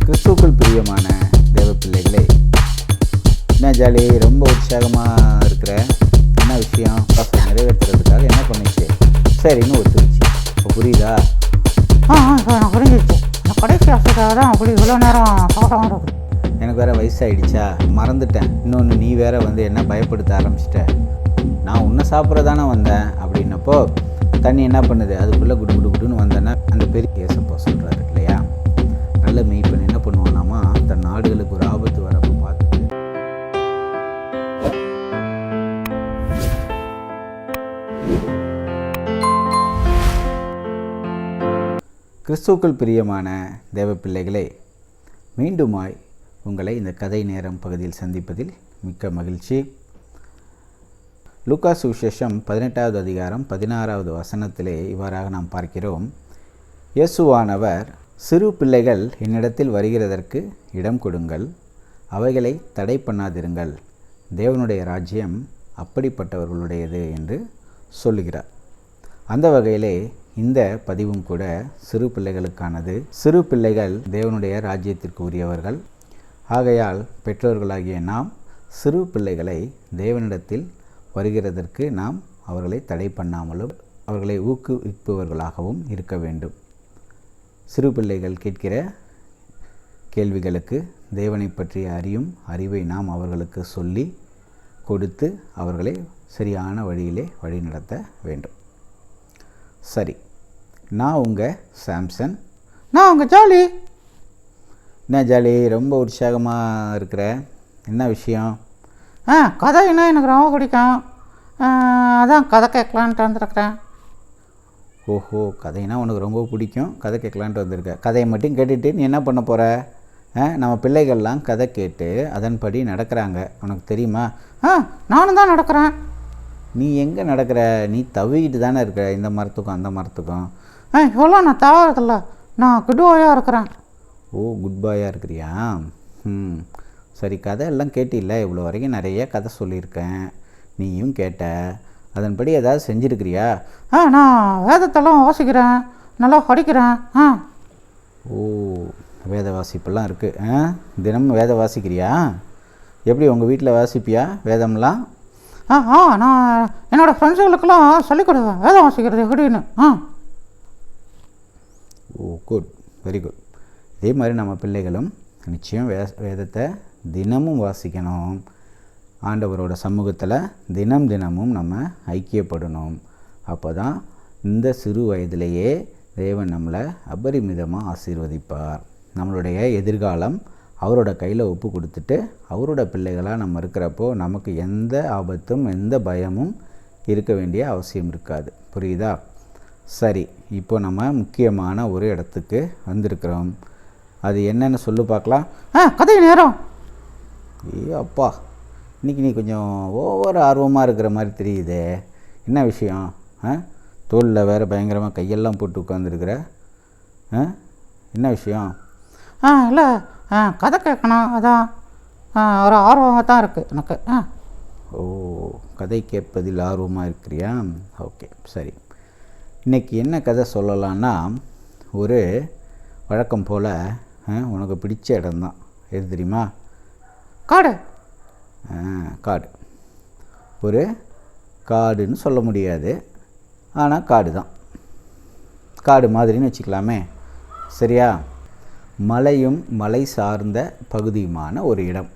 கிறிஸ்துவுக்குள் பிரியமான தேவ பிள்ளைகளே, என்ன ஜாலி, ரொம்ப உற்சாகமாக இருக்கிற, என்ன விஷயம், பாஸ்டர் நிறைவேற்றுறதுக்காக என்ன பண்ணிச்சு, சரின்னு ஒத்துருச்சு. இப்போ புரியுதா? நான் புரிஞ்சிச்சு. நான் கடைசி ஆசைக்காக தான் அப்படி இவ்வளோ நேரம் சாப்பிடாம இருக்கு. எனக்கு வேறு வயசாகிடுச்சா, மறந்துட்டேன். இன்னொன்று, நீ வேற வந்து என்ன பயப்படுத்த ஆரம்பிச்சிட்ட. நான் உன்னை சாப்பிட்றதானே வந்தேன் அப்படின்னப்போ தண்ணி என்ன பண்ணுது, அதுக்குள்ளே குடு குடு குடுன்னு வந்தேன்னா அந்த பெரிய ஏசப்பா சொல்கிறாரு இல்லையா, நல்ல மெய்ப்பன் என்ன பண்ணுவானாமா, தன் நாடுகளுக்கு ஒரு ஆபத்து வரப்போ பார்த்துட்டு கிறிஸ்துவுக்குள் பிரியமான தேவ பிள்ளைகளே, மீண்டுமாய் உங்களை இந்த கதை நேரம் பகுதியில் சந்திப்பதில் மிக்க மகிழ்ச்சி. லூக்கா சுவிசேஷம் 18வது அதிகாரம் 16வது வசனத்திலே இவ்வாறாக நாம் பார்க்கிறோம். இயேசுவானவர், சிறு பிள்ளைகள் என்னிடத்தில் வருகிறதற்கு இடம் கொடுங்கள், அவைகளை தடை பண்ணாதிருங்கள், தேவனுடைய ராஜ்யம் அப்படிப்பட்டவர்களுடையது என்று சொல்லுகிறார். அந்த வகையிலே இந்த பதிவும் கூட சிறு பிள்ளைகளுக்கானது. சிறு பிள்ளைகள் தேவனுடைய ராஜ்யத்திற்கு உரியவர்கள். ஆகையால் பெற்றோர்களாகிய நாம் சிறு பிள்ளைகளை தேவனிடத்தில் வருகிறதற்கு நாம் அவர்களை தடை பண்ணாமலும் அவர்களை ஊக்குவிப்பவர்களாகவும் இருக்க வேண்டும். சிறு பிள்ளைகள் கேட்கிற கேள்விகளுக்கு தேவனை பற்றிய அறிவை நாம் அவர்களுக்கு சொல்லி கொடுத்து அவர்களை சரியான வழியிலே வழிநடத்த வேண்டும். சரி, நான் உங்கள் சாம்சன். நான் உங்கள் ஜாலி. என்ன ஜாலி, ரொம்ப உற்சாகமாக இருக்கிற, என்ன விஷயம்? கதைன்னா எனக்கு ரொம்ப பிடிக்கும். அதான் கதை கேட்கலான்ட்டு வந்துருக்கிறேன். ஓஹோ, கதைனா உனக்கு ரொம்ப பிடிக்கும், கதை கேட்கலான்ட்டு வந்திருக்க. கதையை மட்டும் கேட்டுட்டு நீ என்ன பண்ண போகிற? நம்ம பிள்ளைகள்லாம் கதை கேட்டு அதன்படி நடக்கிறாங்க, உனக்கு தெரியுமா? நானும் தான் நடக்கிறேன். நீ எங்கே நடக்கிற? நீ தவிக்கிட்டு தானே இருக்க, இந்த மரத்துக்கும் அந்த மரத்துக்கும். இவ்வளோ நான் தவறதில்ல, நான் குட் பாயாக இருக்கிறேன். ஓ, குட் பாயாக இருக்கிறியா? சரி, கதை எல்லாம் கேட்டில்ல, இவ்வளோ வரைக்கும் நிறைய கதை சொல்லியிருக்கேன், நீயும் கேட்ட, அதன்படி ஏதாவது செஞ்சுருக்கிறியா? நான் வேதத்தெல்லாம் வாசிக்கிறேன், நல்லா படிக்கிறேன். ஓ, வேத வாசிப்பெல்லாம் இருக்குது. தினமும் வேத வாசிக்கிறியா? எப்படி உங்கள் வீட்டில் வாசிப்பியா வேதம்லாம்? நான் என்னோடய ஃப்ரெண்ட்ஸுகளுக்கெல்லாம் சொல்லிக் கொடுவேன் வேதம் வாசிக்கிறது எப்படின்னு. ஓ, குட், வெரி குட். இதே மாதிரி நம்ம பிள்ளைகளும் நிச்சயம் வேதத்தை தினமும் வாசிக்கணும். ஆண்டவரோட சமூகத்தில் தினமும் நம்ம ஐக்கியப்படணும். அப்போ தான் இந்த சிறு வயதிலேயே தேவன் நம்மளை அபரிமிதமாக ஆசீர்வதிப்பார். நம்மளுடைய எதிர்காலம் அவரோட கையில் ஒப்பு கொடுத்துட்டு அவரோட பிள்ளைகளாக நம்ம இருக்கிறப்போ நமக்கு எந்த ஆபத்தும் எந்த பயமும் இருக்க வேண்டிய அவசியம் இருக்காது. புரியுதா? சரி, இப்போ நம்ம முக்கியமான ஒரு இடத்துக்கு வந்திருக்கிறோம். அது என்னன்னு சொல்லு பார்க்கலாம். கதை நேரம். அப்பா, இன்றைக்கி நீ கொஞ்சம் ஓவர் ஆர்வமாக இருக்கிற மாதிரி தெரியுதே, என்ன விஷயம்? தோளில் வேறு பயங்கரமாக கையெல்லாம் போட்டு உட்காந்துருக்குற, என்ன விஷயம்? இல்லை, கதை கேட்கணும், அதான் ஒரு ஆர்வமாக தான் இருக்குது எனக்கு. ஓ, கதை கேட்பதில் ஆர்வமாக இருக்கிறியா? ஓகே, சரி. இன்றைக்கி என்ன கதை சொல்லலான்னா, ஒரு வழக்கம் போல் உனக்கு பிடிச்ச இடம்தான். எது தெரியுமா? காடு. காடு. ஒரு காடுன்னு சொல்ல முடியாது, ஆனால் காடு தான். காடு மாதிரின்னு வச்சுக்கலாமே, சரியா? மலையும் மலை சார்ந்த பகுதியுமான ஒரு இடம்.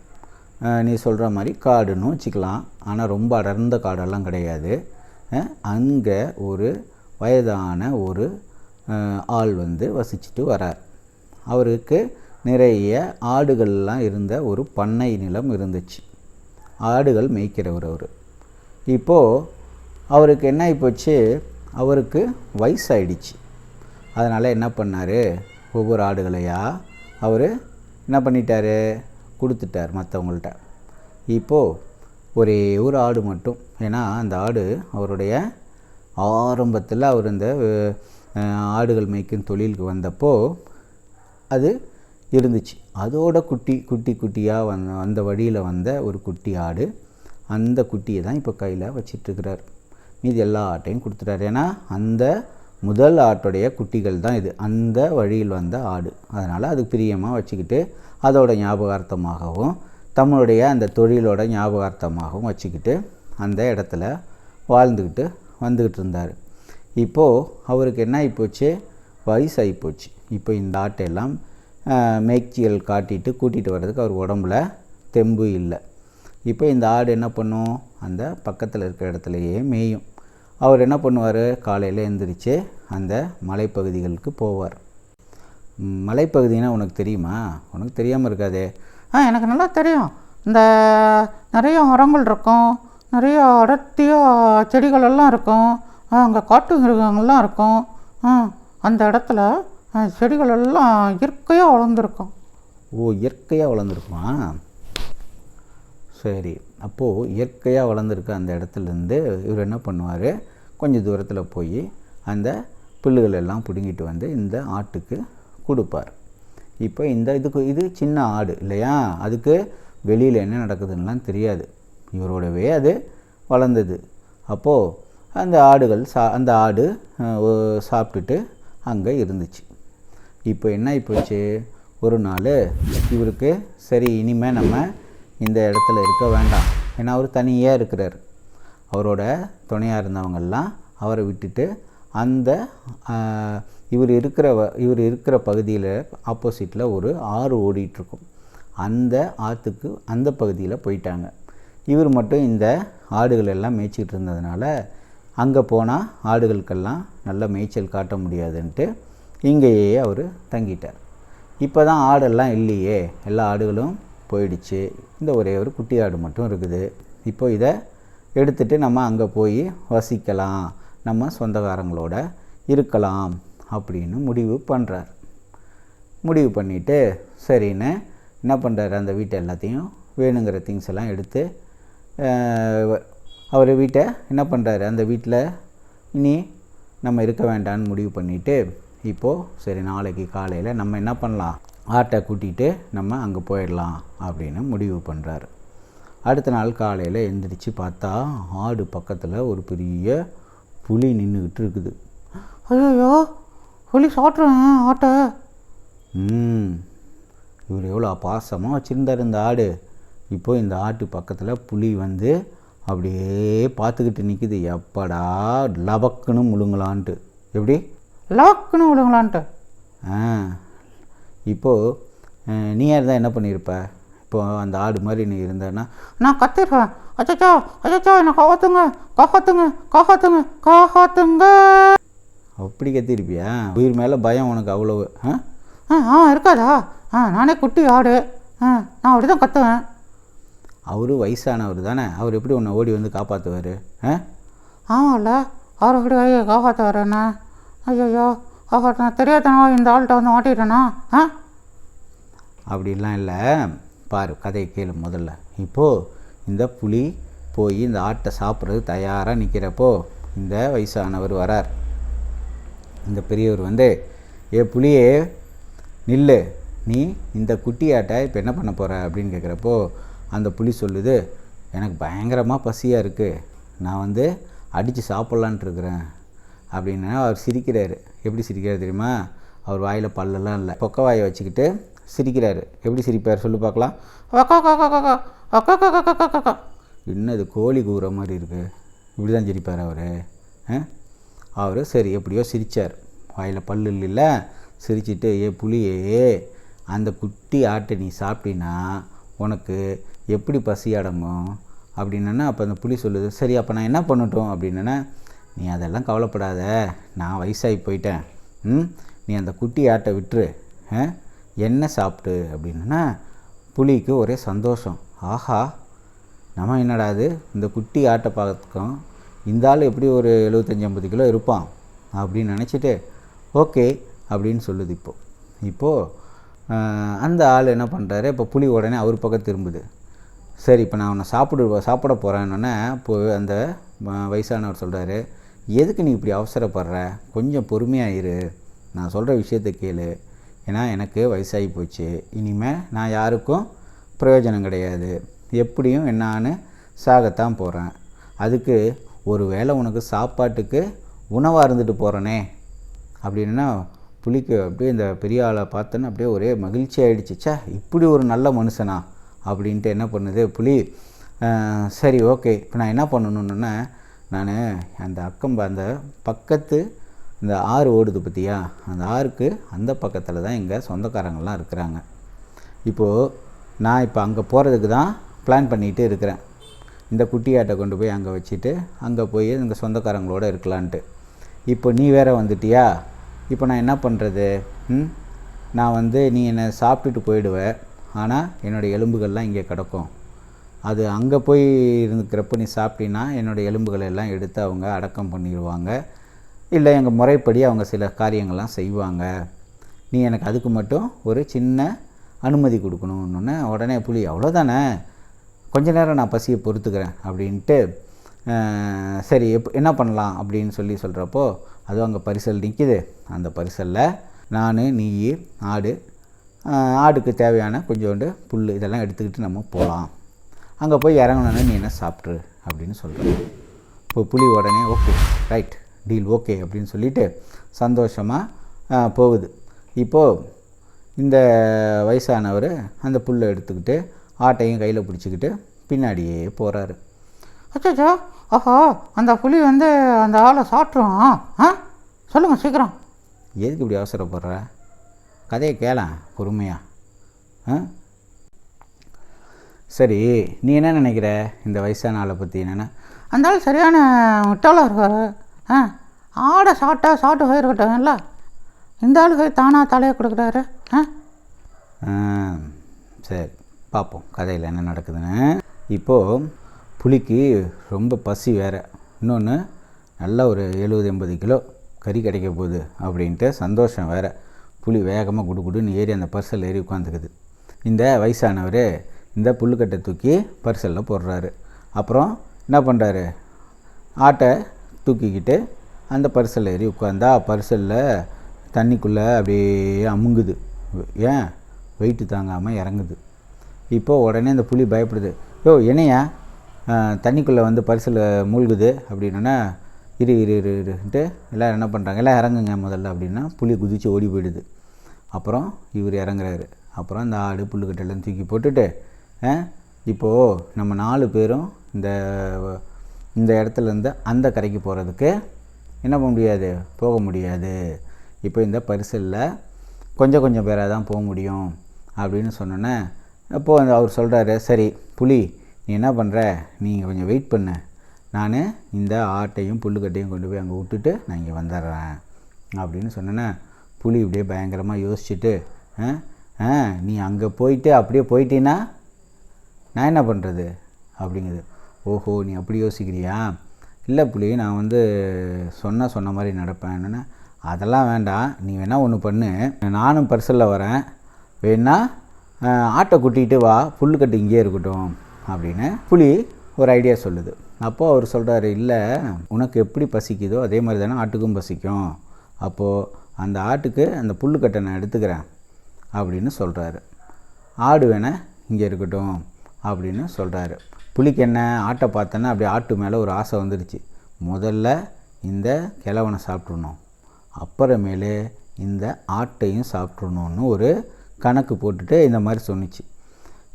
நீ சொல்கிற மாதிரி காடுன்னு வச்சுக்கலாம், ஆனால் ரொம்ப அடர்ந்த காடெல்லாம் கிடையாது. அங்கே ஒரு வயதான ஒரு ஆள் வந்து வசிச்சுட்டு வரார். அவருக்கு நிறைய ஆடுகள்லாம் இருந்த ஒரு பண்ணை நிலம் இருந்துச்சு. ஆடுகள் மேய்க்கிறவர் அவர். இப்போது அவருக்கு என்ன ஆகிப்போச்சு, அவருக்கு வயசாயிடுச்சு. அதனால் என்ன பண்ணார், ஒவ்வொரு ஆடுகளையா அவர் என்ன பண்ணிட்டார், கொடுத்துட்டார் மற்றவங்கள்ட்ட. இப்போது ஒரே ஒரு ஆடு மட்டும், ஏன்னா அந்த ஆடு அவருடைய ஆரம்பத்தில் அவர் இந்த ஆடுகள் மேய்க்கும் தொழிலுக்கு வந்தப்போ அது இருந்துச்சு. அதோட குட்டியாக அந்த வழியில் வந்த ஒரு குட்டி ஆடு. அந்த குட்டியை தான் இப்போ கையில் வச்சிட்ருக்கிறார். மீதி எல்லா ஆட்டையும் கொடுத்துட்டார். ஏன்னா அந்த முதல் ஆட்டுடைய குட்டிகள் தான் இது. அந்த வழியில் வந்த ஆடு. அதனால் அது பிரியமாக வச்சுக்கிட்டு அதோட ஞாபகார்த்தமாகவும் தம்முடைய அந்த தொழிலோட ஞாபகார்த்தமாகவும் வச்சுக்கிட்டு அந்த இடத்துல வாழ்ந்துக்கிட்டு வந்துக்கிட்டு இருந்தார். இப்போது அவருக்கு என்ன ஆகிப்போச்சு, வயசாகி போச்சு. இப்போ இந்த ஆட்டையெல்லாம் மேய்ச்சிகள் காட்டிட்டு கூட்டிகிட்டு வர்றதுக்கு அவர் உடம்புல தெம்பு இல்லை. இப்போ இந்த ஆடு என்ன பண்ணும், அந்த பக்கத்தில் இருக்கிற இடத்துலையே மேயும். அவர் என்ன பண்ணுவார், காலையில் எழுந்திரிச்சு அந்த மலைப்பகுதிகளுக்கு போவார். மலைப்பகுதினா உனக்கு தெரியுமா? உனக்கு தெரியாமல் இருக்காதே. எனக்கு நல்லா தெரியும். இந்த நிறைய மரங்கள் இருக்கும், நிறைய அடர்த்தியாக செடிகள் எல்லாம் இருக்கும், அங்கே காட்டு மிருகங்கள்லாம் இருக்கும். அந்த இடத்துல செடிகள் எல்லாம் இயற்கையாக வளர்ந்துருக்கும். ஓ, இயற்கையாக வளர்ந்துருக்குமா? சரி, அப்போது இயற்கையாக வளர்ந்துருக்க அந்த இடத்துலேருந்து இவர் என்ன பண்ணுவார், கொஞ்சம் தூரத்தில் போய் அந்த புல்லுகள் எல்லாம் பிடுங்கிட்டு வந்து இந்த ஆட்டுக்கு கொடுப்பார். இப்போ இது சின்ன ஆடு இல்லையா, அதுக்கு வெளியில் என்ன நடக்குதுன்னெலாம் தெரியாது. இவரோடவே அது வளர்ந்தது. அப்போது அந்த ஆடு சாப்பிட்டுட்டு அங்கே இருந்துச்சு. இப்போ என்ன ஆகிப்போச்சு, ஒரு நாள் இவருக்கு சரி இனிமேல் நம்ம இந்த இடத்துல இருக்க வேண்டாம், ஏன்னா அவர் தனியாக இருக்கிறார். அவரோட துணையாக இருந்தவங்கெல்லாம் அவரை விட்டுட்டு அந்த இவர் இருக்கிற பகுதியில் ஆப்போசிட்டில் ஒரு ஆறு ஓடிட்டுருக்கும். அந்த ஆற்றுக்கு அந்த பகுதியில் போயிட்டாங்க. இவர் மட்டும் இந்த ஆடுகள் எல்லாம் மேய்ச்சிக்கிட்டு இருந்ததுனால அங்கே போனால் ஆடுகளுக்கெல்லாம் நல்ல மேய்ச்சல் காட்ட முடியாதுன்ட்டு இங்கேயே அவர் தங்கிட்டார். இப்போ தான் ஆடெல்லாம் இல்லையே, எல்லா ஆடுகளும் போயிடுச்சு. இந்த ஒரே ஒரு குட்டி ஆடு மட்டும் இருக்குது. இப்போ இதை எடுத்துகிட்டு நம்ம அங்கே போய் வசிக்கலாம், நம்ம சொந்தக்காரங்களோட இருக்கலாம் அப்படின்னு முடிவு பண்ணுறார். முடிவு பண்ணிவிட்டு சரின்னு என்ன பண்ணுறாரு, அந்த வீட்டை எல்லாத்தையும் வேணுங்கிற திங்ஸ் எல்லாம் எடுத்து அவர் வீட்டை என்ன பண்ணுறாரு, அந்த வீட்டில் இனி நம்ம இருக்க வேண்டான்னு முடிவு பண்ணிவிட்டு இப்போது சரி நாளைக்கு காலையில் நம்ம என்ன பண்ணலாம், ஆட்டை கூட்டிகிட்டு நம்ம அங்கே போயிடலாம் அப்படின்னு முடிவு பண்ணுறாரு. அடுத்த நாள் காலையில் எழுந்திரிச்சு பார்த்தா ஆடு பக்கத்தில் ஒரு பெரிய புலி நின்றுக்கிட்டு இருக்குது. ஐயோ, புலி சாப்பிட்றேன் ஆட்டை. இவர் எவ்வளோ பாசமாக வச்சுருந்தார் இந்த ஆடு. இப்போது இந்த ஆட்டு பக்கத்தில் புலி வந்து அப்படியே பார்த்துக்கிட்டு நிற்கிது. எப்படா லபக்குன்னு முழுங்கலான்ட்டு. எப்படி லபக்குன்னு முழுங்கலான்ட்டு? இப்போது நீயாக இருந்தால் என்ன பண்ணியிருப்ப? இப்போது அந்த ஆடு மாதிரி நீ இருந்தேன்னா நான் கத்திருப்பேன், அச்சச்சோ அச்சச்சோ என்னை காப்பாற்றுங்க காப்பாற்றுங்க காப்பாற்றுங்க காப்பாற்றுங்க. அப்படி கத்திருப்பியா? உயிர் மேலே பயம் உனக்கு அவ்வளவு? இருக்காதா? நானே குட்டி ஆடு, நான் அப்படி தான் கத்துவேன். அவரு வயசானவர் தானே, அவர் எப்படி உன்னை ஓடி வந்து காப்பாற்றுவார்? ஆமாம்ல, அவர் எப்படி காப்பாற்றுவாருண்ணா? ஐயோ காப்பாற்றினா தெரியாதனோ இந்த ஆள்கிட்ட வந்து மாட்டிட்டேனா? அப்படிலாம் இல்லை, பாரு கதையை கேளு முதல்ல. இப்போது இந்த புலி போய் இந்த ஆட்டை சாப்பிட்றது தயாராக நிற்கிறப்போ இந்த வயசானவர் வரார். இந்த பெரியவர் வந்து, புலியே நில்லு, நீ இந்த குட்டி ஆட்டை இப்போ என்ன பண்ண போகிற அப்படின்னு கேட்குறப்போ அந்த புலி சொல்லுது, எனக்கு பயங்கரமாக பசியாக இருக்குது, நான் வந்து அடித்து சாப்பிட்லான்ட்டு இருக்கிறேன் அப்படின்னு. அவர் சிரிக்கிறாரு. எப்படி சிரிக்கிறார் தெரியுமா? அவர் வாயில் பல்லெல்லாம் இல்லை, பொக்க வாயை வச்சுக்கிட்டு சிரிக்கிறாரு. எப்படி சிரிப்பார் சொல்லு பார்க்கலாம்? என்னது கோழி கூற மாதிரி இருக்குது, இப்படி தான் சிரிப்பார் அவர். சரி எப்படியோ சிரித்தார், வாயில் பல்லு இல்லை, சிரிச்சிட்டு புலியே அந்த குட்டி ஆட்டை நீ சாப்பிட்டினா உனக்கு எப்படி பசி அடங்குமோ அப்படின்னா. அப்போ அந்த புலி சொல்லுது, சரி அப்போ நான் என்ன பண்ணட்டும் அப்படின்னா, நீ அதெல்லாம் கவலைப்படாத, நான் வயசாகி போயிட்டேன், நீ அந்த குட்டி ஆட்டை விட்டுரு, என்ன சாப்பிட்டு அப்படின்னா. புலிக்கு ஒரே சந்தோஷம். ஆஹா, நம்ம என்னடாது இந்த குட்டி ஆட்டை பார்த்துக்கோம், இந்த ஆள் எப்படி ஒரு 75-80 கிலோ இருப்பான் அப்படின்னு நினச்சிட்டு ஓகே அப்படின்னு சொல்லுது. இப்போது அந்த ஆள் என்ன பண்ணுறாரு, இப்போ புலி உடனே அவர் பக்கம் திரும்புது. சரி இப்போ நான் உன்னை சாப்பிட போகிறேன்னொன்னே இப்போ அந்த வயசானவர் சொல்கிறாரு, எதுக்கு நீ இப்படி அவசரப்படுற, கொஞ்சம் பொறுமையாக இரு, நான் சொல்கிற விஷயத்தை கேளு, ஏன்னா எனக்கு வயசாகி போச்சு, இனிமேல் நான் யாருக்கும் பிரயோஜனம் கிடையாது, எப்படியும் என்னான்னு சாகத்தான் போகிறேன், அதுக்கு ஒரு வேளை உனக்கு சாப்பாட்டுக்கு உணவாக இருந்துட்டு போகிறேனே அப்படின்னா புலிக்கு அப்படியே இந்த பெரிய ஆளை பார்த்தோன்னு அப்படியே ஒரே மகிழ்ச்சி ஆகிடுச்சு. ச்சே, இப்படி ஒரு நல்ல மனுஷனா அப்படின்ட்டு என்ன பண்ணுது புலி, சரி ஓகே, இப்போ நான் என்ன பண்ணணுன்னா, நான் அந்த பக்கத்து இந்த ஆறு ஓடுது பார்த்தியா, அந்த ஆறுக்கு அந்த பக்கத்தில் தான் எங்கள் சொந்தக்காரங்கள்லாம் இருக்கிறாங்க. இப்போது நான் இப்போ அங்கே போகிறதுக்கு தான் பிளான் பண்ணிகிட்டு இருக்கிறேன். இந்த குட்டியாட்டை கொண்டு போய் அங்கே வச்சுட்டு அங்கே போய் எங்கள் சொந்தக்காரங்களோடு இருக்கலான்ட்டு. இப்போ நீ வேறு வந்துட்டியா, இப்போ நான் என்ன பண்ணுறது? நான் நீ என்னை சாப்பிட்டுட்டு போயிடுவேன், ஆனால் என்னோடய எலும்புகள்லாம் இங்கே கிடக்கும். அது அங்கே போய் இருந்துக்கிறப்ப நீ சாப்பிட்டீன்னா என்னோடய எலும்புகளை எல்லாம் எடுத்து அவங்க அடக்கம் பண்ணிடுவாங்க, இல்லை எங்கள் முறைப்படி அவங்க சில காரியங்கள்லாம் செய்வாங்க. நீ எனக்கு அதுக்கு மட்டும் ஒரு சின்ன அனுமதி கொடுக்கணுன்னொன்னே உடனே புலி, அவ்வளோதானே, கொஞ்ச நேரம் நான் பசியை பொறுத்துக்கிறேன் அப்படின்ட்டு, சரி என்ன பண்ணலாம் அப்படின்னு சொல்கிறப்போ அதுவும் அங்கே பரிசல் நிற்கிது. அந்த பரிசலில் நான், நீ, ஆடுக்கு தேவையான கொஞ்சோண்டு புல் இதெல்லாம் எடுத்துக்கிட்டு நம்ம போகலாம். அங்கே போய் இறங்கணுன்னு நீ என்ன சாப்பிட்ரு அப்படின்னு சொல்கிறேன். இப்போ புலி உடனே ஓகே, ரைட், டீல், ஓகே அப்படின்னு சொல்லிவிட்டு சந்தோஷமாக போகுது. இப்போது இந்த வயசானவர் அந்த புல்லை எடுத்துக்கிட்டு ஆட்டையும் கையில் பிடிச்சிக்கிட்டு பின்னாடியே போகிறாரு. அச்சோ, ஆஹா, அந்த புலி அந்த ஆளை சாப்பிட்ருவான். சொல்லுங்கள் சீக்கிரம். எதுக்கு இப்படி அவசரப்படுற? கதையை கேளேன் பொறுமையாக. சரி, நீ என்ன நினைக்கிற இந்த வயசான ஆளை பற்றி? என்னென்ன, அந்த ஆள் சரியான முட்டாளாக இருக்கார். ஆடை சாப்பிட்டு போயிருக்கட்டோம்ல, இந்த ஆளுக்கு தானாக தலையை கொடுக்குறாரு. சரி, பார்ப்போம் கதையில் என்ன நடக்குதுன்னு. இப்போது புலிக்கு ரொம்ப பசி வேறு, இன்னொன்று நல்லா ஒரு 70-80 கிலோ கறி கிடைக்க போகுது அப்படின்ட்டு சந்தோஷம் வேறு. புலி வேகமாக குடுகுடுன்னு ஏறி அந்த பரிசல் ஏறி உட்காந்துக்குது. இந்த வயசானவர் இந்த புல்லுக்கட்டை தூக்கி பரிசலில் போடுறாரு. அப்புறம் என்ன பண்ணுறாரு, ஆட்டை தூக்கிக்கிட்டு அந்த பரிசல் ஏறி உட்காந்தா பரிசலில் தண்ணிக்குள்ளே அப்படியே அமுங்குது. ஏன், வெயிட்டு தாங்காமல் இறங்குது. இப்போது உடனே அந்த புலி பயப்படுது. என்னையா தண்ணிக்குள்ளே பரிசல் மூழ்குது அப்படின்னா, இருன்ட்டு எல்லோரும் என்ன பண்ணுறாங்க, எல்லாம் இறங்குங்க முதல்ல அப்படின்னா புலி குதித்து ஓடி போயிடுது. அப்புறம் இவர் இறங்குறாரு. அப்புறம் அந்த ஆடு புல்லுக்கட்டெல்லாம் தூக்கி போட்டுட்டு, இப்போது நம்ம 4 பேரும் இந்த இடத்துலேருந்து அந்த கரைக்கு போகிறதுக்கு என்ன போக முடியாது. இப்போ இந்த பரிசலில் கொஞ்சம் பேராக தான் போக முடியும் அப்படின்னு சொன்னோன்னே, அப்போது அவர் சொல்கிறாரு, சரி புலி, நீ என்ன பண்ணுற, நீங்கள் கொஞ்சம் வெயிட் பண்ணு, நான் இந்த ஆட்டையும் புல்லுக்கட்டையும் கொண்டு போய் அங்கே விட்டுட்டு நான் இங்கே வந்துடுறேன் அப்படின்னு சொன்னேன்னா, புலி இப்படியே பயங்கரமாக யோசிச்சுட்டு, நீ அங்கே போயிட்டு அப்படியே போயிட்டீன்னா நான் என்ன பண்ணுறது அப்படிங்குது. ஓஹோ, நீ அப்படி யோசிக்கிறியா? இல்லை புலி, நான் சொன்ன மாதிரி நடப்பேன். என்னென்னா, அதெல்லாம் வேண்டாம், நீ வேணால் ஒன்று பண்ணு, நானும் பரிசலில் வரேன், வேணா ஆட்டை கூட்டிகிட்டு வா, புல்லுக்கட்டு இங்கே இருக்கட்டும் அப்படின்னு புலி ஒரு ஐடியா சொல்லுது. அப்போது அவர் சொல்கிறாரு, இல்லை, உனக்கு எப்படி பசிக்குதோ அதே மாதிரி தானே ஆட்டுக்கும் பசிக்கும், அப்போது அந்த ஆட்டுக்கு அந்த புல்லுக்கட்டை நான் எடுத்துக்கிறேன் அப்படின்னு சொல்கிறாரு. ஆடு வேணால் இங்கே இருக்கட்டும் அப்படின்னு சொல்கிறாரு. புலிக்கு என்ன, ஆட்டை பார்த்தோன்னா அப்படியே ஆட்டு மேலே ஒரு ஆசை வந்துடுச்சு. முதல்ல இந்த கிழவனை சாப்பிட்றணும், அப்புறமேலே இந்த ஆட்டையும் சாப்பிட்றணுன்னு ஒரு கணக்கு போட்டுட்டு இந்த மாதிரி சொன்னிச்சு.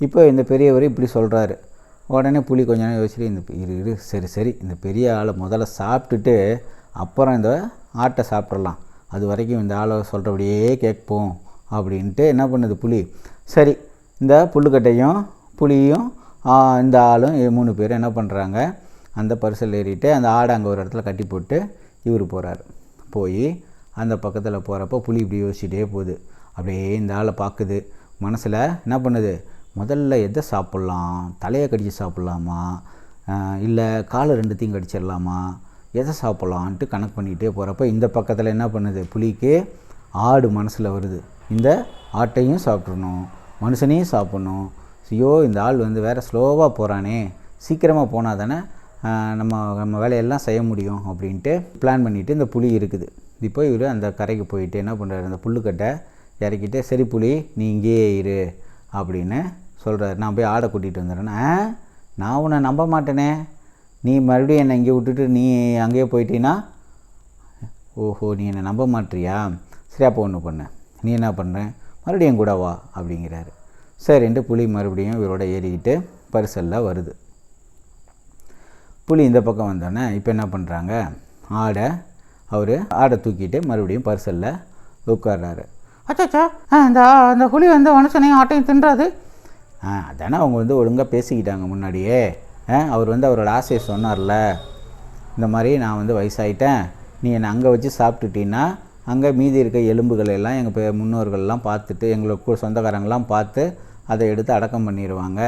இப்போ இந்த பெரியவர் இப்படி சொல்கிறாரு. உடனே புலி கொஞ்ச நேரம் யோசிச்சுட்டு, சரி இந்த பெரிய ஆளை முதல்ல சாப்பிட்டுட்டு அப்புறம் இந்த ஆட்டை சாப்பிட்றலாம், அது வரைக்கும் இந்த ஆளை சொல்கிறபடியே கேட்போம் அப்படின்ட்டு என்ன பண்ணுது புலி. சரி, இந்த புல்லுக்கட்டையும் புலியும் இந்த ஆளும் 3 பேரும் என்ன பண்ணுறாங்க, அந்த பரிசல் ஏறிட்டு அந்த ஆடை அங்கே ஒரு இடத்துல கட்டி போட்டு இவர் போகிறார். போய் அந்த பக்கத்தில் போகிறப்போ புலி இப்படி யோசிச்சுட்டே போகுது. அப்படியே இந்த ஆளை பார்க்குது. மனசில் என்ன பண்ணுது, முதல்ல எதை சாப்பிட்லாம், தலையை கடிச்சு சாப்பிட்லாமா, இல்லை காலை 2த்தையும் கடிச்சிடலாமா, எதை சாப்பிட்லான்ட்டு கணக்கு பண்ணிகிட்டே போகிறப்ப இந்த பக்கத்தில் என்ன பண்ணுது, புலிக்கு ஆடு மனசில் வருது. இந்த ஆட்டையும் சாப்பிட்றணும், மனுஷனையும் சாப்பிட்ணும். ஐயோ, இந்த ஆள் வேறு ஸ்லோவாக போகிறானே, சீக்கிரமாக போனால் தானே நம்ம வேலையெல்லாம் செய்ய முடியும் அப்படின்ட்டு பிளான் பண்ணிவிட்டு இந்த புலி இருக்குது. இப்போ இவர் அந்த கரைக்கு போயிட்டு என்ன பண்ணுறாரு, அந்த புல்லுக்கட்டை இறக்கிட்டு, சரி புலி நீ இங்கேயே இரு அப்படின்னு சொல்கிறாரு. நான் போய் ஆடை கூட்டிகிட்டு வந்துடுறேன்னா, நான் உன்னை நம்ப மாட்டேனே, நீ மறுபடியும் என்னை இங்கே விட்டுட்டு நீ அங்கேயே போயிட்டீன்னா ஓஹோ, நீ என்னை நம்ப மாட்டியா? சரி, அப்போ ஒன்று பண்ண, நீ என்ன பண்ணுற, மறுபடியும் கூட வா அப்படிங்கிறாரு. சரின்ட்டு புலி மறுபடியும் இவரோட ஏறிக்கிட்டு பரிசலில் வருது. புலி இந்த பக்கம் வந்தோடனே இப்போ என்ன பண்ணுறாங்க, ஆடை தூக்கிட்டு மறுபடியும் பரிசலில் உட்கார்றாரு. அச்சாச்சா, இந்த அந்த புலி வந்து மனுஷனையும் ஆட்டையும் தின்றாது. அதானே அவங்க ஒழுங்காக பேசிக்கிட்டாங்க முன்னாடியே. அவர் அவரோட ஆசையை சொன்னார்ல, இந்த மாதிரி நான் வயசாயிட்டேன், நீ என்னை அங்கே வச்சு சாப்பிட்டுட்டீன்னா அங்கே மீதி இருக்க எலும்புகள் எல்லாம் எங்கள் முன்னோர்கள்லாம் பார்த்துட்டு, எங்களுக்கு சொந்தக்காரங்களாம் பார்த்து அதை எடுத்து அடக்கம் பண்ணிடுவாங்க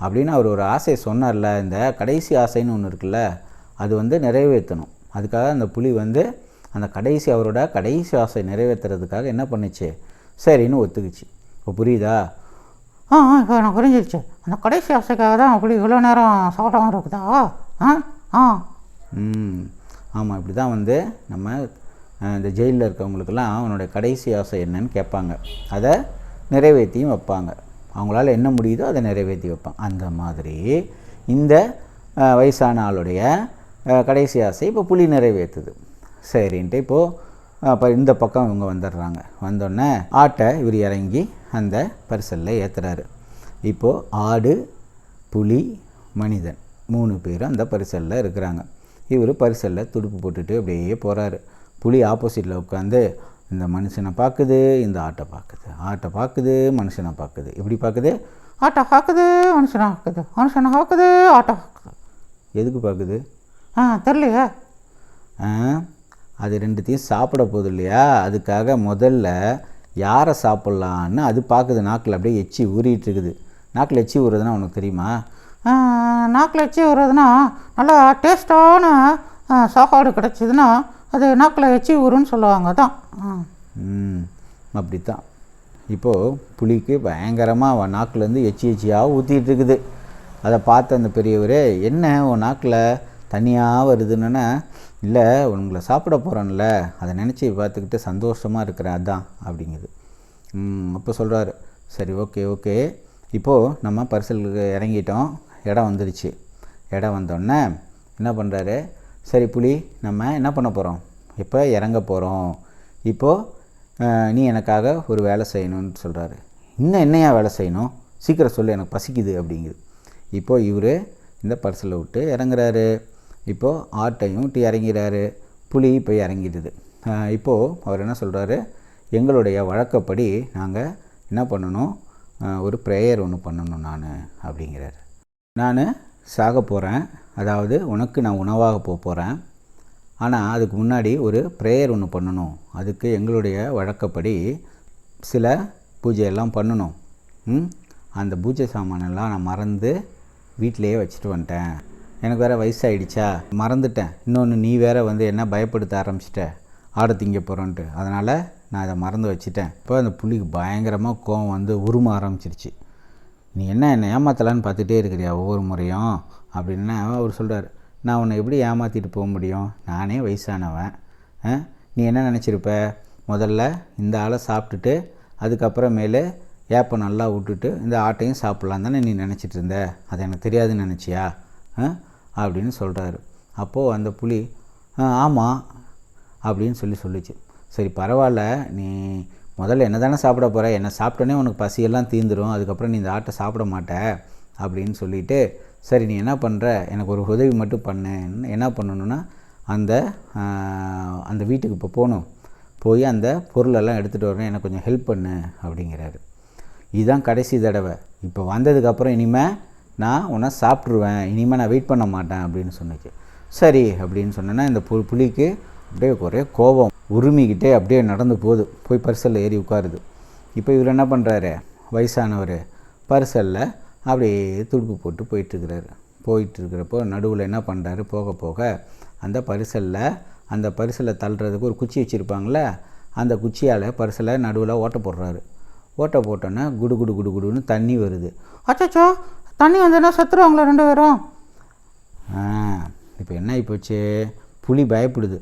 அப்படின்னு அவர் ஒரு ஆசையை சொன்னார்ல. இந்த கடைசி ஆசைன்னு ஒன்று இருக்குல்ல, அது நிறைவேற்றணும். அதுக்காக அந்த புலி அந்த அவரோட கடைசி ஆசை நிறைவேற்றுறதுக்காக என்ன பண்ணுச்சு, சரின்னு ஒத்துக்குச்சு. இப்போ புரியுதா? இப்போ எனக்கு புரிஞ்சிருச்சு. அந்த கடைசி ஆசைக்காக தான் அப்படி இவ்வளோ நேரம் சாப்பிடாம இருக்குதா? ஆமாம், இப்படி தான் நம்ம இந்த ஜெயிலில் இருக்கவங்களுக்கெல்லாம் அவனுடைய கடைசி ஆசை என்னன்னு கேட்பாங்க, அதை நிறைவேற்றியும் வைப்பாங்க. அவங்களால என்ன முடியுதோ அதை நிறைவேற்றி வைப்பாங்க. அந்த மாதிரி இந்த வயசான ஆளுடைய கடைசி ஆசை இப்போ புலி நிறைவேற்றுது. சரின்ட்டு இப்போது இந்த பக்கம் இவங்க வந்துடுறாங்க. வந்தோடனே ஆட்டை இவர் இறங்கி அந்த பரிசலில் ஏற்றுறாரு. இப்போது ஆடு, புலி, மனிதன் 3 பேரும் அந்த பரிசலில் இருக்கிறாங்க. இவர் பரிசலில் துடுப்பு போட்டுட்டு அப்படியே போகிறாரு. புலி ஆப்போசிட்டில் உட்காந்து இந்த மனுஷனை பார்க்குது, இந்த ஆட்டை பார்க்குது, மனுஷனை பார்க்குது. எப்படி பார்க்குது? ஆட்டை பார்க்குது, மனுஷனை பார்க்குது, மனுஷனை பார்க்குது, ஆட்டை பார்க்குது. எதுக்கு பார்க்குது? தெரியலையே. அது ரெண்டுத்தையும் சாப்பிட போகுது இல்லையா, அதுக்காக முதல்ல யாரை சாப்பிட்லான்னு அது பார்க்குது. நாக்கில் அப்படியே எச்சி ஊறிட்டு இருக்குது. நாக்கில் எச்சி ஊறுறதுன்னா உனக்கு தெரியுமா? நாக்கில் எச்சி ஊறுறதுன்னா நல்லா டேஸ்டான சாப்பாடு கிடச்சிதுன்னா அது நாக்கில் எச்சி ஊறுன்னு சொல்லுவாங்க தான். அப்படித்தான். இப்போது புலிக்கு பயங்கரமாக நாக்கிலேருந்து எச்சியாக ஊற்றிட்டு இருக்குது. அதை பார்த்த அந்த பெரியவர், என்ன உன் நாக்கில் தனியாக வருதுன்னா, இல்லை உங்களை சாப்பிட போகிறோன்ல, அதை நினச்சி பார்த்துக்கிட்டு சந்தோஷமாக இருக்கிறேன் அதான் அப்படிங்குது. அப்போ சொல்கிறாரு, சரி ஓகே, இப்போது நம்ம பரிசலுக்கு இறங்கிட்டோம், இடம் வந்துருச்சு. இடம் வந்தோடனே என்ன பண்ணுறாரு, சரி புலி நம்ம என்ன பண்ண போகிறோம், இப்போ இறங்க போகிறோம், இப்போது நீ எனக்காக ஒரு வேலை செய்யணும்னு சொல்கிறாரு. இன்னும் என்னையா வேலை செய்யணும், சீக்கிரம் சொல்லு, எனக்கு பசிக்குது அப்படிங்குது. இப்போது இவர் இந்த பரிசலை விட்டு இறங்குறாரு. இப்போது ஆட்டையும் விட்டு இறங்கிறாரு. புலி போய் இறங்கிடுது. இப்போது அவர் என்ன சொல்கிறாரு, எங்களுடைய வழக்கப்படி நாங்கள் என்ன பண்ணணும், ஒரு ப்ரேயர் ஒன்று பண்ணணும் நான் அப்படிங்கிறாரு. நான் சாக போகிறேன், அதாவது உனக்கு நான் உணவாக போகிறேன், ஆனால் அதுக்கு முன்னாடி ஒரு ப்ரேயர் ஒன்று பண்ணணும். அதுக்கு எங்களுடைய வழக்கப்படி சில பூஜையெல்லாம் பண்ணணும். அந்த பூஜை சாமானெல்லாம் நான் மறந்து வீட்டிலையே வச்சுட்டு வந்துட்டேன். எனக்கு வேறு வயசாகிடுச்சா, மறந்துட்டேன். இன்னொன்று நீ வேறு என்ன பயப்படுத்த ஆரம்பிச்சிட்ட, ஆடை திங்க போகிறோன்ட்டு, அதனால் நான் அதை மறந்து வச்சுட்டேன். இப்போ அந்த புலிக்கு பயங்கரமாக கோவம் உரும ஆரம்பிச்சிருச்சு. நீ என்னை ஏமாத்தலான்னு பார்த்துட்டே இருக்கிறியா ஒவ்வொரு முறையும் அப்படின்னா அவர் சொல்கிறார், நான் உன்னை எப்படி ஏமாற்றிட்டு போக முடியும், நானே வயசானவன். நீ என்ன நினச்சிருப்ப, முதல்ல இந்த ஆளை சாப்பிட்டுட்டு அதுக்கப்புறமேலே ஏப்பை நல்லா விட்டுட்டு இந்த ஆட்டையும் சாப்பிட்லாம் தானே நீ நினச்சிட்டு இருந்த, அது எனக்கு தெரியாதுன்னு நினச்சியா அப்படின்னு சொல்கிறாரு. அப்போது அந்த புலி ஆமாம் அப்படின்னு சொல்லிச்சு. சரி பரவாயில்ல, நீ முதல்ல என்ன தானே சாப்பிட போகிற, என்னை சாப்பிட்டோன்னே உனக்கு பசியெல்லாம் தீந்துடும், அதுக்கப்புறம் நீ இந்த ஆட்டை சாப்பிட மாட்ட அப்படின்னு சொல்லிவிட்டு, சரி நீ என்ன பண்ணுற, எனக்கு ஒரு உதவி மட்டும் பண்ணு. என்ன பண்ணணுன்னா அந்த வீட்டுக்கு இப்போ போய் அந்த பொருளெல்லாம் எடுத்துகிட்டு வரணும், எனக்கு கொஞ்சம் ஹெல்ப் பண்ணு அப்படிங்கிறாரு. இதுதான் கடைசி தடவை, இப்போ வந்ததுக்கப்புறம் இனிமேல் நான் உன்னை சாப்பிட்ருவேன், இனிமேல் நான் வெயிட் பண்ண மாட்டேன் அப்படின்னு சொன்னிச்சு. சரி அப்படின்னு சொன்னேன்னா இந்த புலிக்கு அப்படியே ஒரே கோபம் உரிமிக்கிட்டே அப்படியே நடந்து போய் பரிசலில் ஏறி உட்காருது. இப்போ இவர் என்ன பண்ணுறாரு, வயசானவர் பரிசலில் அப்படியே துடுப்பு போட்டு போயிட்டுருக்கிறப்போ நடுவில் என்ன பண்ணுறாரு, போக அந்த பரிசலை தள்ளுறதுக்கு ஒரு குச்சி வச்சுருப்பாங்களே, அந்த குச்சியால் பரிசலை நடுவில் ஓட்ட போட்டோன்னே குடுன்னு தண்ணி வருது. அச்சோ, தண்ணி வந்ததுன்னா செத்துருவாங்களா 2 பேரும்? இப்போ என்ன ஆகிப்போச்சு, புலி பயப்படுது.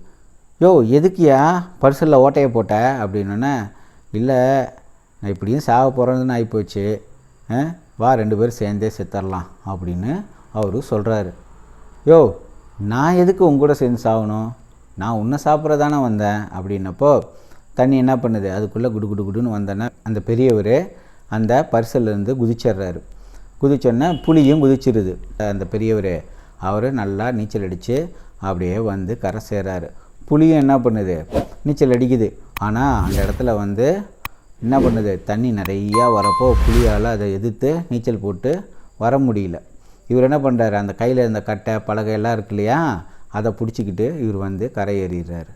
யோ எதுக்கியா பரிசலில் ஓட்டையை போட்ட அப்படின்னோன்னே, இல்லை நான் இப்படியும் சாக போகிறதுன்னு ஆகிப்போச்சு, வா 2 பேரும் சேர்ந்தே செத்துடலாம் அப்படின்னு அவரு சொல்கிறாரு. யோ நான் எதுக்கு உங்க கூட சேர்ந்து சாகணும், நான் உன்னை சாப்பிட்றதானே வந்தேன் அப்படின்னப்போ தண்ணி என்ன பண்ணுது, அதுக்குள்ளே குடு குடு குடுன்னு வந்தோன்னே அந்த பெரியவர் அந்த பரிசல்லேருந்து குதிச்சிட்றாரு. குதிச்சோன்னே புலியும் குதிச்சிருது. அந்த பெரியவர் அவர் நல்லா நீச்சல் அடித்து அப்படியே வந்து கரை சேர்றாரு. புலியும் என்ன பண்ணுது, நீச்சல் அடிக்குது. ஆனால் அந்த இடத்துல வந்து என்ன பண்ணுது, தண்ணி நிறையா வரப்போ புலியால் அதை எதிர்த்து நீச்சல் போட்டு வர முடியல. இவர் என்ன பண்ணுறாரு, அந்த கையில் இருந்த கட்டை பலகை எல்லாம் இருக்கு இல்லையா, அதை பிடிச்சிக்கிட்டு இவர் வந்து கரை ஏறிடுறாரு.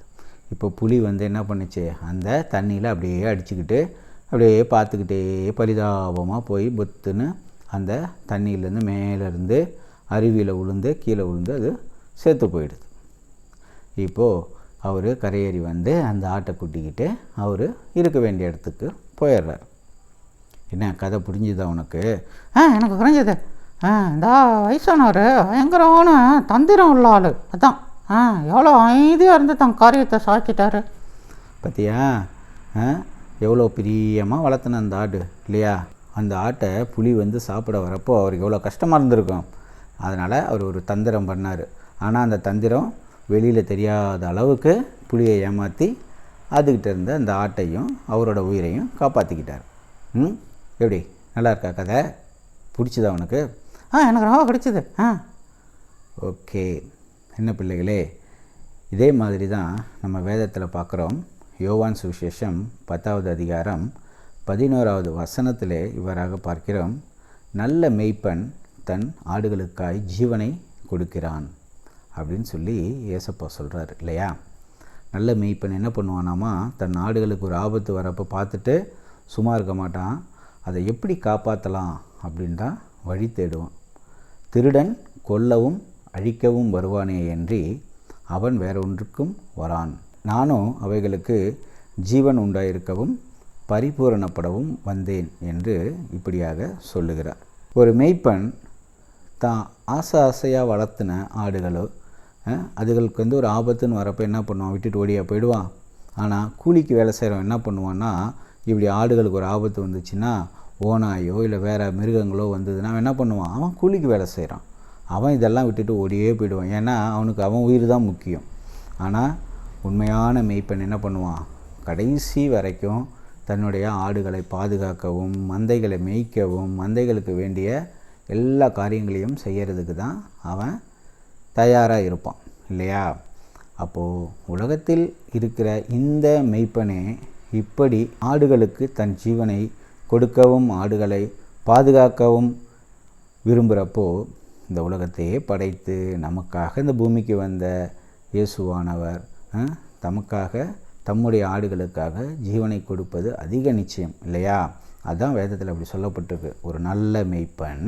இப்போ புலி வந்து என்ன பண்ணுச்சு, அந்த தண்ணியில் அப்படியே அடிச்சுக்கிட்டு அப்படியே பார்த்துக்கிட்டே பரிதாபமாக போய் பொத்துன்னு அந்த தண்ணியிலேருந்து மேலேருந்து அருவியில் விழுந்து கீழே விழுந்து அது செத்து போயிடுது. இப்போது அவர் கரையேறி வந்து அந்த ஆட்டை கூட்டிக்கிட்டு அவர் இருக்க வேண்டிய இடத்துக்கு போயிடுறார். என்ன கதை புரிஞ்சுதா உனக்கு? எனக்கு புரிஞ்சுது. இந்த வயசானவர் பயங்கரமான தந்திரம் உள்ள ஆள். அதான் எவ்வளோ அமைதியாக இருந்து தன் காரியத்தை சாய்ச்சிட்டாரு. பார்த்தியா, எவ்வளோ பிரியமாக வளர்த்துன அந்த ஆடு இல்லையா? அந்த ஆட்டை புலி வந்து சாப்பிட வரப்போ அவருக்கு எவ்வளோ கஷ்டமாக இருந்திருக்கும். அதனால் அவர் ஒரு தந்திரம் பண்ணார். ஆனால் அந்த தந்திரம் வெளியில் தெரியாத அளவுக்கு புலியை ஏமாற்றி அதுக்கிட்ட இருந்த அந்த ஆட்டையும் அவரோட உயிரையும் காப்பாற்றிக்கிட்டார். எப்படி நல்லா இருக்கா கதை? பிடிச்சதா உனக்கு? எனக்கு ரொம்ப பிடிச்சது. ஓகே. என்ன பிள்ளைகளே, இதே மாதிரி தான் நம்ம வேதத்தில் பார்க்குறோம். யோவான் சுவிசேஷம் 10வது அதிகாரம் 11வது வசனத்திலே இவராக பார்க்கிறோம். நல்ல மேய்ப்பன் தன் ஆடுகளுக்காய் ஜீவனை கொடுக்கிறான் அப்படின்னு சொல்லி ஏசப்பா சொல்கிறார் இல்லையா? நல்ல மேய்ப்பன் என்ன பண்ணுவானாமா, தன் ஆடுகளுக்கு ஒரு ஆபத்து வரப்போ பார்த்துட்டு சும்மா இருக்க மாட்டான். அதை எப்படி காப்பாற்றலாம் அப்படின்னு தான் வழி தேடுவான். திருடன் கொல்லவும் அழிக்கவும் வருவானே அன்றி அவன் வேற ஒன்றுக்கும் வரான். நானும் அவைகளுக்கு ஜீவன் உண்டாயிருக்கவும் பரிபூரணப்படவும் வந்தேன் என்று இப்படியாக சொல்லுகிறார். ஒரு மேய்ப்பன் தான் ஆசையாக வளர்த்தின ஆடுகளோ அதுகளுக்கு வந்து ஒரு ஆபத்துன்னு வரப்போ என்ன பண்ணுவான், விட்டுட்டு ஓடியா போயிடுவான். ஆனால் கூலிக்கு வேலை செய்கிறவன் என்ன பண்ணுவான்னா, இப்படி ஆடுகளுக்கு ஒரு ஆபத்து வந்துச்சுன்னா, ஓனாயோ இல்லை வேறு மிருகங்களோ வந்ததுன்னா அவன் என்ன பண்ணுவான், அவன் கூலிக்கு வேலை செய்கிறான். அவன் இதெல்லாம் விட்டுட்டு ஓடியே போயிடுவான். ஏன்னா அவனுக்கு அவன் உயிர் தான் முக்கியம். ஆனால் உண்மையான மேய்ப்பன் என்ன பண்ணுவான், கடைசி வரைக்கும் தன்னுடைய ஆடுகளை பாதுகாக்கவும் மந்தைகளை மேய்க்கவும் மந்தைகளுக்கு வேண்டிய எல்லா காரியங்களையும் செய்கிறதுக்கு தான் அவன் தயாராக இருப்பான் இல்லையா? அப்போது உலகத்தில் இருக்கிற இந்த மெய்ப்பனே இப்படி ஆடுகளுக்கு தன் ஜீவனை கொடுக்கவும் ஆடுகளை பாதுகாக்கவும் விரும்புகிறப்போ இந்த உலகத்தையே படைத்து நமக்காக இந்த பூமிக்கு வந்த இயேசுவானவர் தமக்காக தம்முடைய ஆடுகளுக்காக ஜீவனை கொடுப்பது அதிக நிச்சயம் இல்லையா? அதுதான் வேதத்தில் அப்படி சொல்லப்பட்டிருக்கு. ஒரு நல்ல மேய்ப்பன்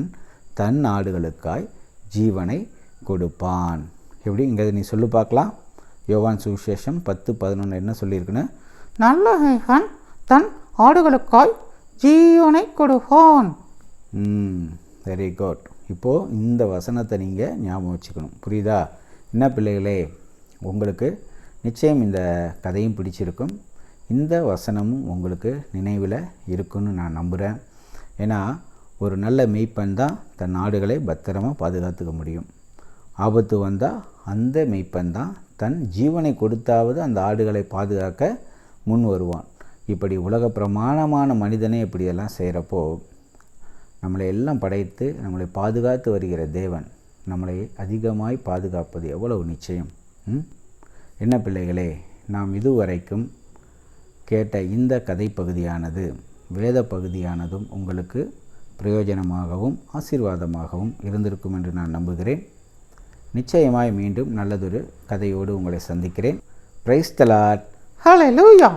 தன் ஆடுகளுக்காய் ஜீவனை கொடுப்பான். எப்படி இங்கே நீ சொல்லி பார்க்கலாம். யோவான் சுவிசேஷம் 10:11 என்ன சொல்லியிருக்குன்னு, நல்ல மேய்ப்பன் தன் ஆடுகளுக்காய் ஜீவனை கொடுப்பான். Very good. இப்போது இந்த வசனத்தை நீங்கள் ஞாபகம் வச்சுக்கணும். புரியுதா? என்ன பிள்ளைகளே, உங்களுக்கு நிச்சயம் இந்த கதையும் பிடிச்சிருக்கும். இந்த வசனமும் உங்களுக்கு நினைவில் இருக்குன்னு நான் நம்புகிறேன். ஏன்னா ஒரு நல்ல மேய்ப்பன் தான் தன் ஆடுகளை பத்திரமாக பாதுகாத்துக்க முடியும். ஆபத்து வந்தால் அந்த மேய்ப்பன் தான் தன் ஜீவனை கொடுத்தாவது அந்த ஆடுகளை பாதுகாக்க முன் வருவான். இப்படி உலக பிரமாணமான மனிதனே இப்படியெல்லாம் செய்கிறப்போ நம்மளை எல்லாம் படைத்து நம்மளை பாதுகாத்து வருகிற தேவன் நம்மளை அதிகமாய் பாதுகாப்பது எவ்வளவு நிச்சயம். என்ன பிள்ளைகளே, நாம் இதுவரைக்கும் கேட்ட இந்த கதை பகுதியானது வேத பகுதியானதும் உங்களுக்கு பிரயோஜனமாகவும் ஆசீர்வாதமாகவும் இருந்திருக்கும் என்று நான் நம்புகிறேன். நிச்சயமாய் மீண்டும் நல்லதொரு கதையோடு உங்களை சந்திக்கிறேன். Praise the Lord. ஹல்லேலூயா.